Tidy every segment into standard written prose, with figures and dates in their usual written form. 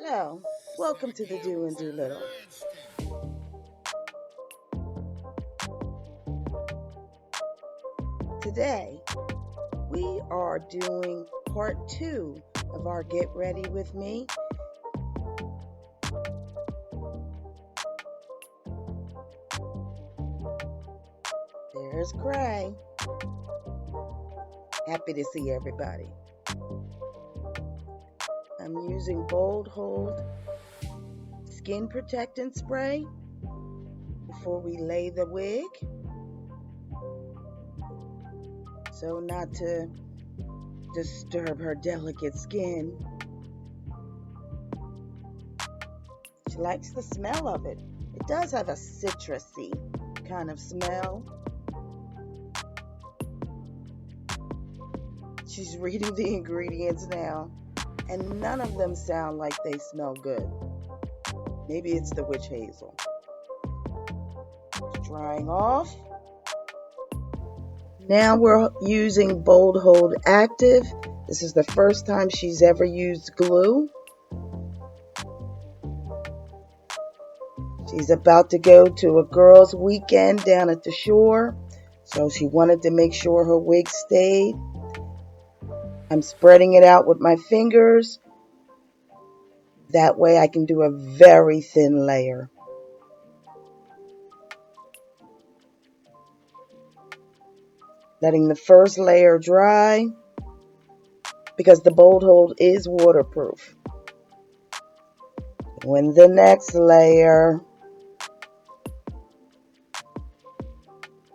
Hello, welcome to the Do and Do Little. Today, we are doing part 2 of our Get Ready With Me. There's Gray. Happy to see everybody. I'm using Bold Hold Skin Protectant Spray before we lay the wig, so not to disturb her delicate skin. She likes the smell of it. It does have a citrusy kind of smell. She's reading the ingredients now, and none of them sound like they smell good. Maybe it's the witch hazel. It's drying off. Now we're using Bold Hold Active. This is the first time she's ever used glue. She's about to go to a girls' weekend down at the shore, so she wanted to make sure her wig stayed. I'm spreading it out with my fingers. That way I can do a very thin layer. Letting the first layer dry because the Bold Hold is waterproof. When the next layer,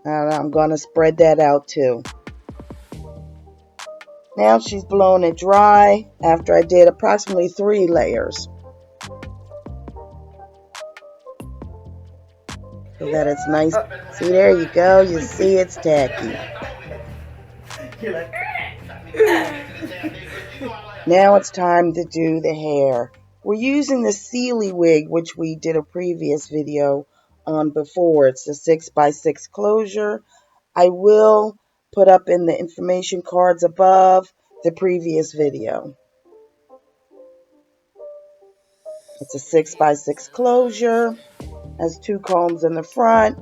and I'm going to spread that out too. Now she's blown it dry after I did approximately 3 layers. So that it's nice. See, there you go. You see it's tacky. Now it's time to do the hair. We're using the Celie wig, which we did a previous video on before. It's the 6x6 closure. I will put up in the information cards above the previous video. It's a 6x6 closure. Has 2 combs in the front,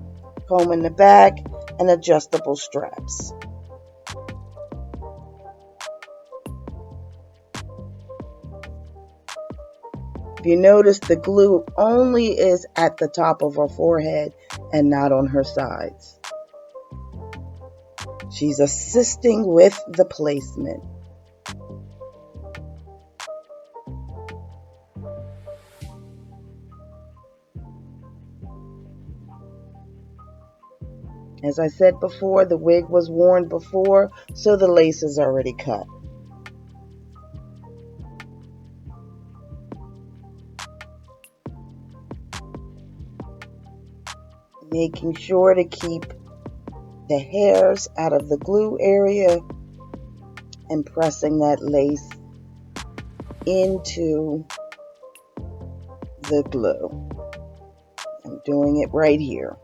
comb in the back, and adjustable straps. If you notice, the glue only is at the top of her forehead and not on her sides. She's assisting with the placement. As I said before, the wig was worn before, so the lace is already cut. Making sure to keep the hairs out of the glue area and pressing that lace into the glue. I'm doing it right here.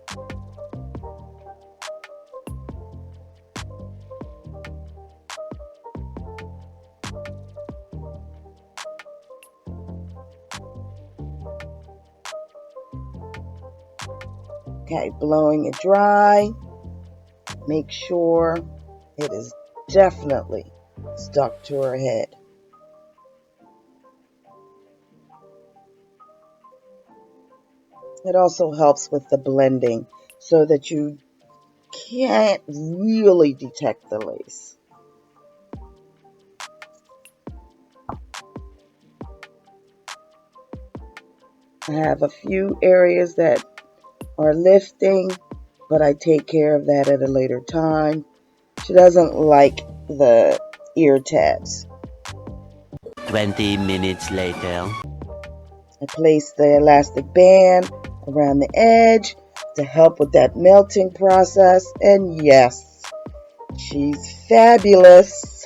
Okay, blowing it dry. Make sure it is definitely stuck to her head. It also helps with the blending so that you can't really detect the lace. I have a few areas that are lifting, but I take care of that at a later time. She doesn't like the ear tabs. 20 minutes later. I place the elastic band around the edge to help with that melting process. And yes, she's fabulous.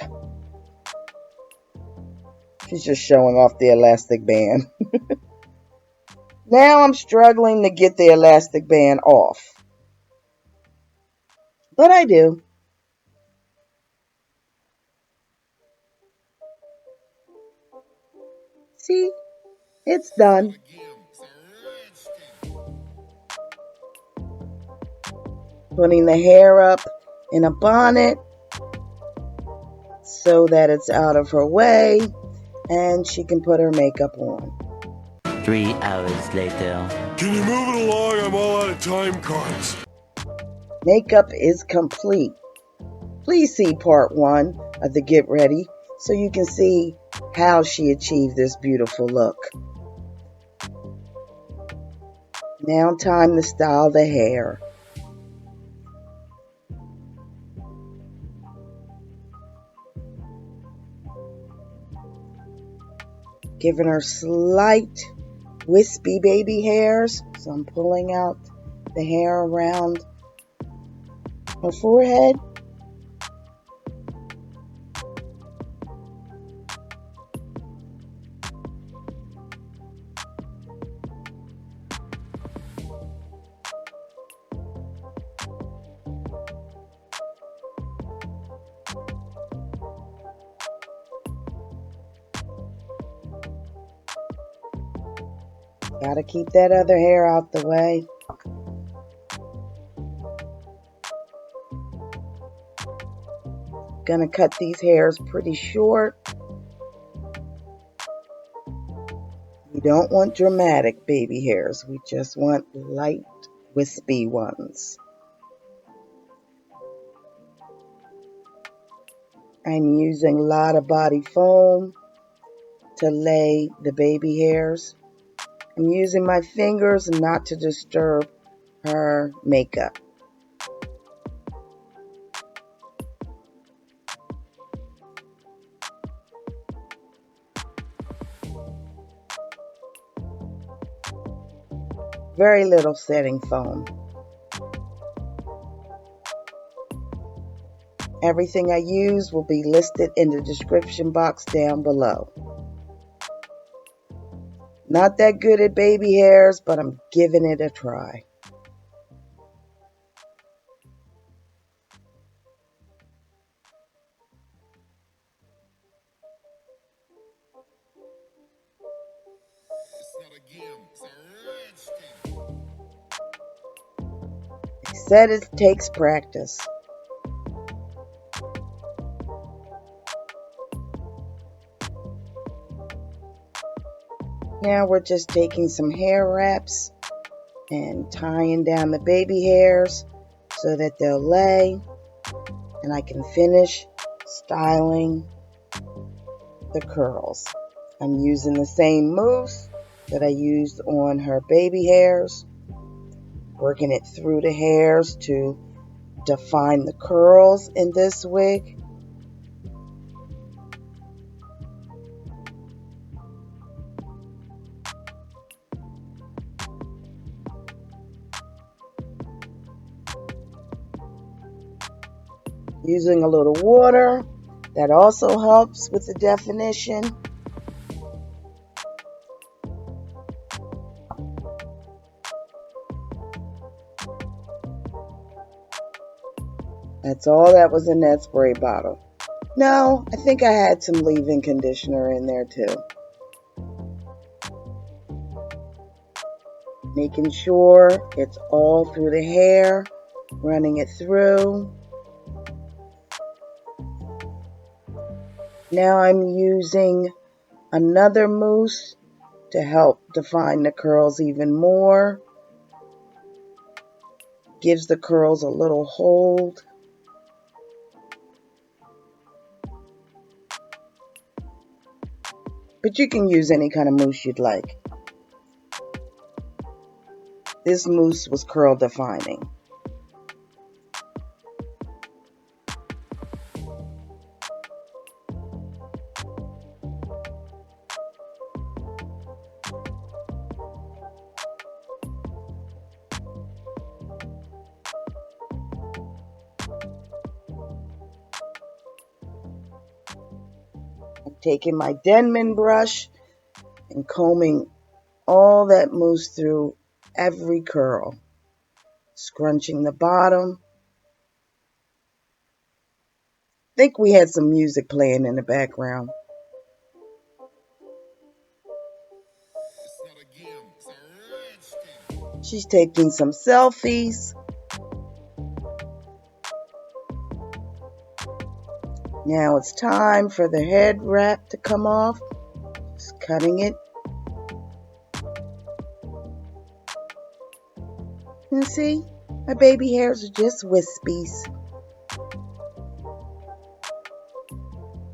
She's just showing off the elastic band. Now I'm struggling to get the elastic band off. But I do. See? It's done. Putting the hair up in a bonnet so that it's out of her way and she can put her makeup on. 3 hours later. Can you move it along? I'm all out of time cards. Makeup is complete. Please see part 1 of the Get Ready so you can see how she achieved this beautiful look. Now time to style the hair. Giving her slight wispy baby hairs. So I'm pulling out the hair around her forehead. Gotta keep that other hair out the way. Gonna cut these hairs pretty short. We don't want dramatic baby hairs. We just want light, wispy ones. I'm using a lot of body foam to lay the baby hairs. I'm using my fingers not to disturb her makeup. Very little setting foam. Everything I use will be listed in the description box down below. Not that good at baby hairs, but I'm giving it a try. I said it takes practice. Now we're just taking some hair wraps and tying down the baby hairs so that they'll lay, and I can finish styling the curls. I'm using the same mousse that I used on her baby hairs, working it through the hairs to define the curls in this wig. Using a little water, that also helps with the definition. That's all that was in that spray bottle. No, I think I had some leave-in conditioner in there too. Making sure it's all through the hair, running it through. Now I'm using another mousse to help define the curls even more. Gives the curls a little hold. But you can use any kind of mousse you'd like. This mousse was curl defining. I'm taking my Denman brush and combing all that mousse through every curl, scrunching the bottom. I think we had some music playing in the background. She's taking some selfies. Now it's time for the head wrap to come off. Just cutting it. And see, my baby hairs are just wispies.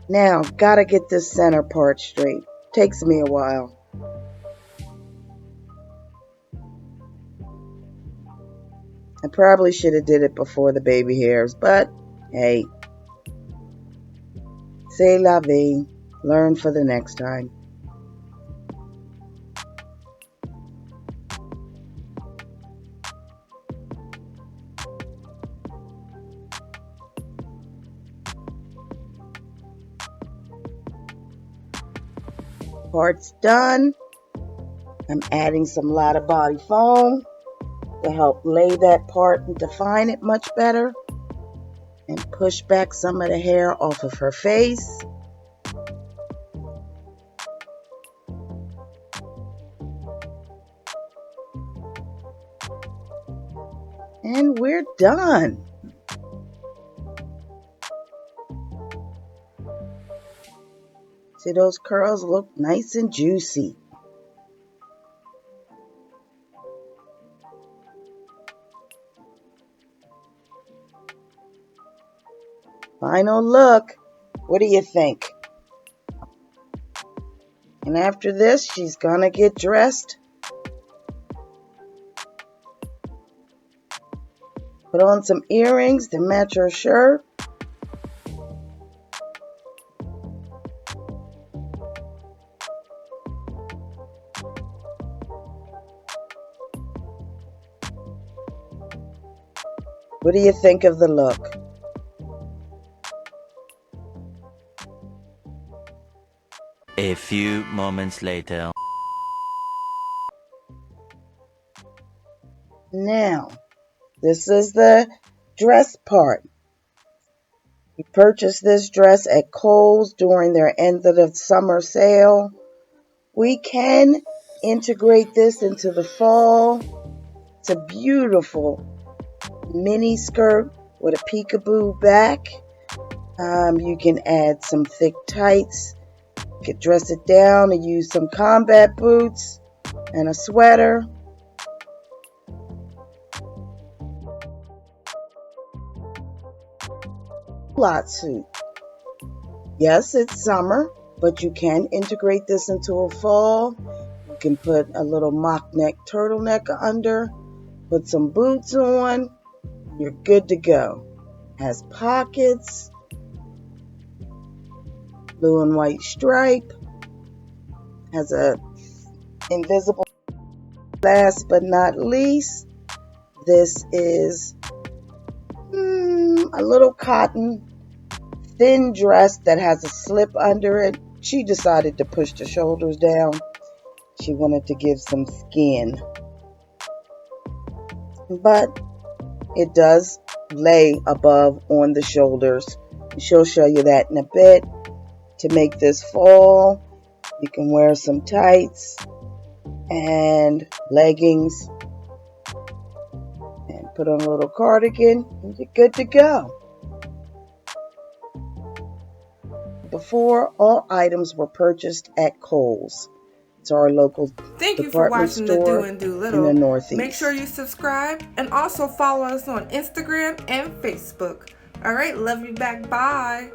Now, gotta get this center part straight. Takes me a while. I probably should have did it before the baby hairs, but hey. C'est la vie. Learn for the next time. Part's done. I'm adding some Lotta Body Foam to help lay that part and define it much better, and push back some of the hair off of her face. And we're done. See, those curls look nice and juicy. Final look. What do you think? And after this, she's gonna get dressed. Put on some earrings to match her shirt. What do you think of the look? A few moments later. Now, this is the dress part. We purchased this dress at Kohls during their end of the summer sale. We can integrate this into the fall. It's a beautiful mini skirt with a peekaboo back. You can add some thick tights. You could dress it down and use some combat boots and a sweater. Lot suit. Yes, it's summer, but you can integrate this into a fall. You can put a little mock neck turtleneck under, put some boots on, you're good to go. Has pockets, blue and white stripe, has a invisible. Last but not least, this is a little cotton thin dress that has a slip under it. She decided to push the shoulders down. She wanted to give some skin. But it does lay above on the shoulders. She'll show you that in a bit. To make this fall, you can wear some tights and leggings and put on a little cardigan and you're good to go. Before, all items were purchased at Kohls. It's our local Thank you for department watching the store Do and Do Little. in the Northeast. Make sure you subscribe and also follow us on Instagram and Facebook. All right, love you back. Bye.